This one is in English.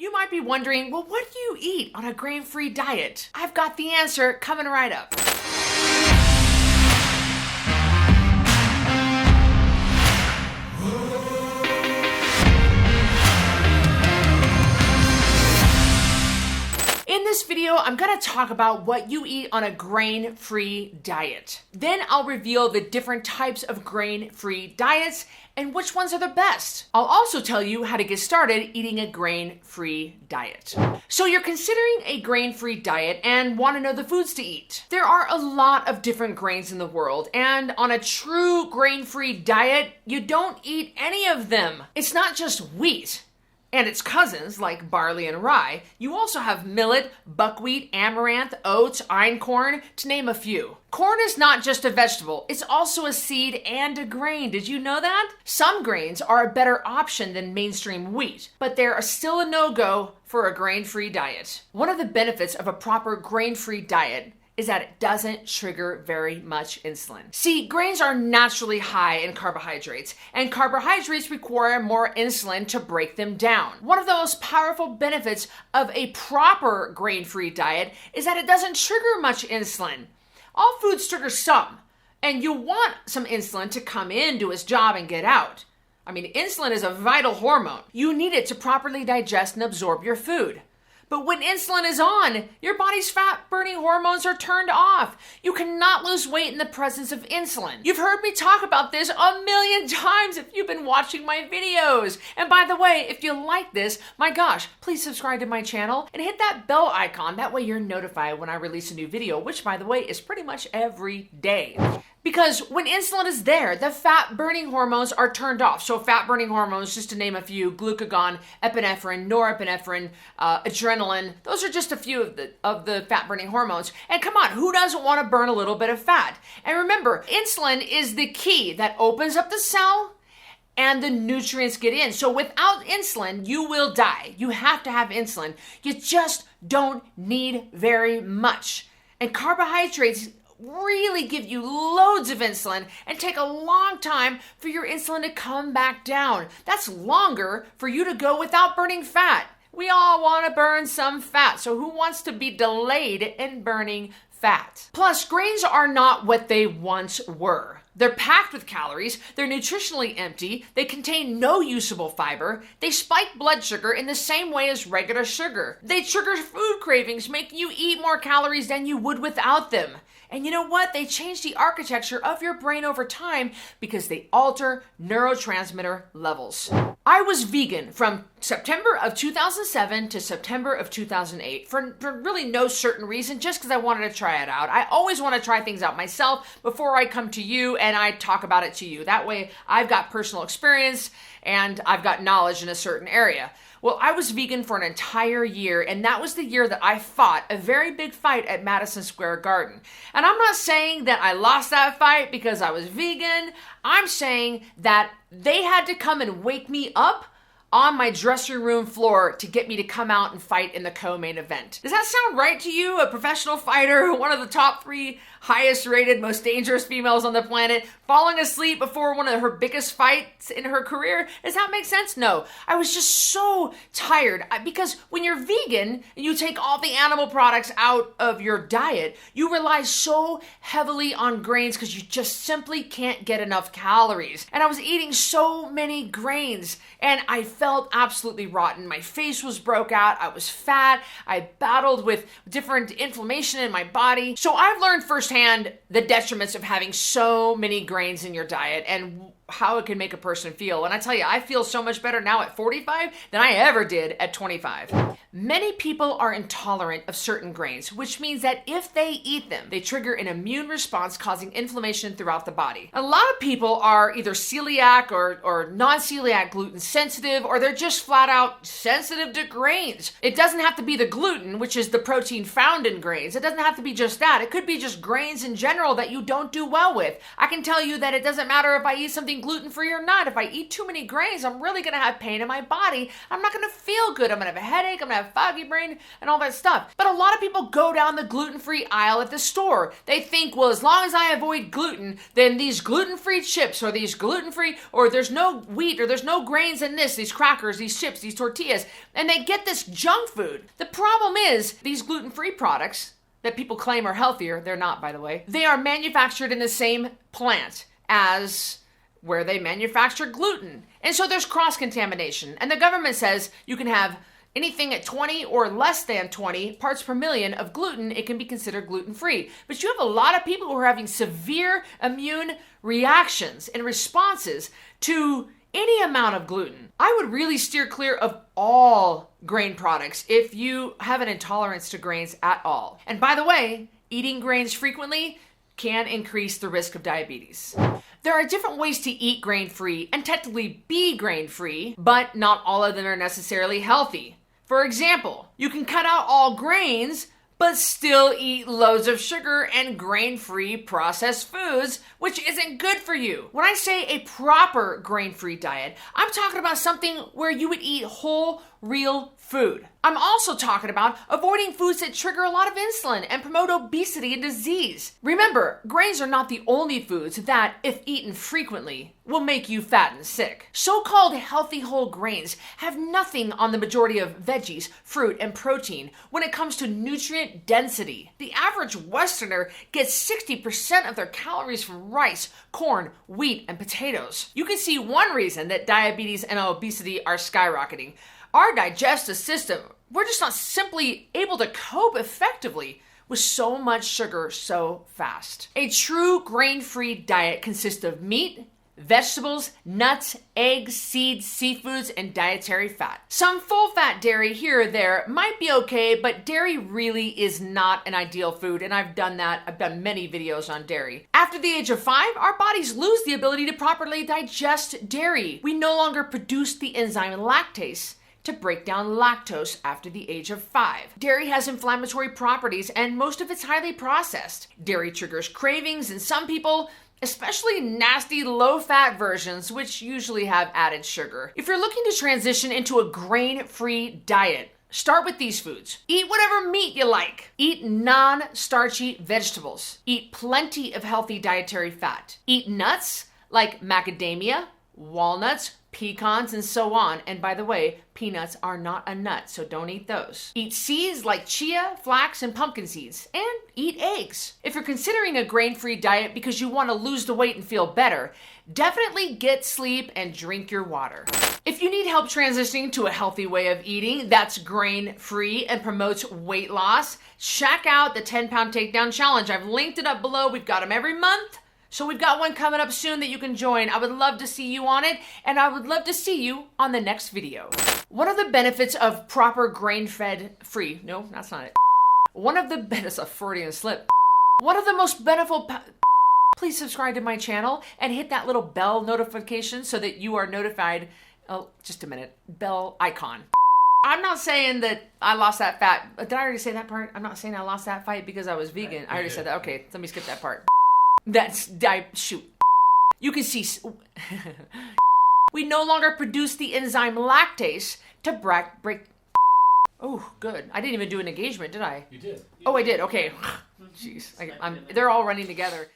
You might be wondering, well, what do you eat on a grain-free diet? I've got the answer coming right up. In this video, I'm going to talk about what you eat on a grain-free diet. Then I'll reveal the different types of grain-free diets and which ones are the best. I'll also tell you how to get started eating a grain-free diet. So you're considering a grain-free diet and want to know the foods to eat. There are a lot of different grains in the world, and on a true grain-free diet, you don't eat any of them. It's not just wheat and its cousins like barley and rye. You also have millet, buckwheat, amaranth, oats, einkorn, to name a few. Corn is not just a vegetable, it's also a seed and a grain. Did you know that? Some grains are a better option than mainstream wheat, but they're still a no-go for a grain-free diet. One of the benefits of a proper grain-free diet is that it doesn't trigger very much insulin. See, grains are naturally high in carbohydrates, and carbohydrates require more insulin to break them down. One of the most powerful benefits of a proper grain-free diet is that it doesn't trigger much insulin. All foods trigger some, and you want some insulin to come in, do its job, and get out. I mean, insulin is a vital hormone. You need it to properly digest and absorb your food. But when insulin is on, your body's fat-burning hormones are turned off. You cannot lose weight in the presence of insulin. You've heard me talk about this a million times if you've been watching my videos. And by the way, if you like this, my gosh, please subscribe to my channel and hit that bell icon. That way you're notified when I release a new video, which by the way is pretty much every day. Because when insulin is there, the fat-burning hormones are turned off. So fat-burning hormones, just to name a few, glucagon, epinephrine, norepinephrine, adrenaline, those are just a few of the fat-burning hormones. And come on, who doesn't want to burn a little bit of fat? And remember, insulin is the key that opens up the cell and the nutrients get in. So without insulin, you will die. You have to have insulin. You just don't need very much. And carbohydrates really give you loads of insulin and take a long time for your insulin to come back down. That's longer for you to go without burning fat. We all want to burn some fat, so who wants to be delayed in burning fat? Plus, grains are not what they once were. They're packed with calories, they're nutritionally empty, they contain no usable fiber, they spike blood sugar in the same way as regular sugar. They trigger food cravings, making you eat more calories than you would without them. And you know what? They change the architecture of your brain over time because they alter neurotransmitter levels. I was vegan from September of 2007 to September of 2008 for really no certain reason, just because I wanted to try it out. I always want to try things out myself before I come to you and I talk about it to you. That way I've got personal experience and I've got knowledge in a certain area. Well, I was vegan for an entire year, and that was the year that I fought a very big fight at Madison Square Garden. And I'm not saying that I lost that fight because I was vegan. I'm saying that they had to come and wake me up on my dressing room floor to get me to come out and fight in the co-main event. Does that sound right to you? A professional fighter, one of the top 3 highest rated, most dangerous females on the planet, falling asleep before one of her biggest fights in her career? Does that make sense? No. I was just so tired because when you're vegan and you take all the animal products out of your diet, you rely so heavily on grains because you just simply can't get enough calories. And I was eating so many grains and I felt absolutely rotten. My face was broke out. I was fat. I battled with different inflammation in my body. So I've learned firsthand the detriments of having so many grains in your diet and how it can make a person feel. And I tell you, I feel so much better now at 45 than I ever did at 25. Many people are intolerant of certain grains, which means that if they eat them, they trigger an immune response causing inflammation throughout the body. A lot of people are either celiac or non-celiac gluten sensitive, or they're just flat out sensitive to grains. It doesn't have to be the gluten, which is the protein found in grains. It doesn't have to be just that. It could be just grains in general that you don't do well with. I can tell you that it doesn't matter if I eat something being gluten-free or not. If I eat too many grains, I'm really going to have pain in my body. I'm not going to feel good. I'm going to have a headache. I'm going to have foggy brain and all that stuff. But a lot of people go down the gluten-free aisle at the store. They think, well, as long as I avoid gluten, then these gluten-free chips or these gluten-free, or there's no wheat or there's no grains in this, these crackers, these chips, these tortillas, and they get this junk food. The problem is these gluten-free products that people claim are healthier, they're not, by the way, they are manufactured in the same plant as where they manufacture gluten. And so there's cross-contamination. And the government says you can have anything at 20 or less than 20 parts per million of gluten, it can be considered gluten-free. But you have a lot of people who are having severe immune reactions and responses to any amount of gluten. I would really steer clear of all grain products if you have an intolerance to grains at all. And by the way, eating grains frequently can increase the risk of diabetes. There are different ways to eat grain-free and technically be grain-free, but not all of them are necessarily healthy. For example, you can cut out all grains, but still eat loads of sugar and grain-free processed foods, which isn't good for you. When I say a proper grain-free diet, I'm talking about something where you would eat whole, real food. I'm also talking about avoiding foods that trigger a lot of insulin and promote obesity and disease. Remember, grains are not the only foods that, if eaten frequently, will make you fat and sick. So-called healthy whole grains have nothing on the majority of veggies, fruit, and protein when it comes to nutrient density. The average Westerner gets 60% of their calories from rice, corn, wheat, and potatoes. You can see one reason that diabetes and obesity are skyrocketing. Our digestive system, we're just not simply able to cope effectively with so much sugar so fast. A true grain-free diet consists of meat, vegetables, nuts, eggs, seeds, seafoods, and dietary fat. Some full-fat dairy here or there might be okay, but dairy really is not an ideal food, and I've done that. I've done many videos on dairy. After the age of 5, our bodies lose the ability to properly digest dairy. We no longer produce the enzyme lactase to break down lactose after the age of 5. Dairy has inflammatory properties, and most of it's highly processed. Dairy triggers cravings in some people, especially nasty low-fat versions, which usually have added sugar. If you're looking to transition into a grain-free diet, start with these foods. Eat whatever meat you like. Eat non-starchy vegetables. Eat plenty of healthy dietary fat. Eat nuts like macadamia, walnuts, pecans, and so on. And by the way, peanuts are not a nut, so don't eat those. Eat seeds like chia, flax, and pumpkin seeds. And eat eggs. If you're considering a grain-free diet because you want to lose the weight and feel better, definitely get sleep and drink your water. If you need help transitioning to a healthy way of eating that's grain-free and promotes weight loss, check out the 10-Pound Takedown Challenge. I've linked it up below. We've got them every month. So we've got one coming up soon that you can join. I would love to see you on it, and I would love to see you on the next video. One of the benefits of proper grain-fed free, no, that's not it. One of the benefits of Freudian slip. One of the most beneficial, please subscribe to my channel and hit that little bell notification so that you are notified. Oh, just a minute, bell icon. I'm not saying that I lost that fat. Did I already say that part? I'm not saying I lost that fight because I was vegan. I already said that. Okay, let me skip that part. Shoot. You can see, we no longer produce the enzyme lactase to break. Oh, good. I didn't even do an engagement, did I? You did. Oh, I did. Okay. Jeez. They're all running together.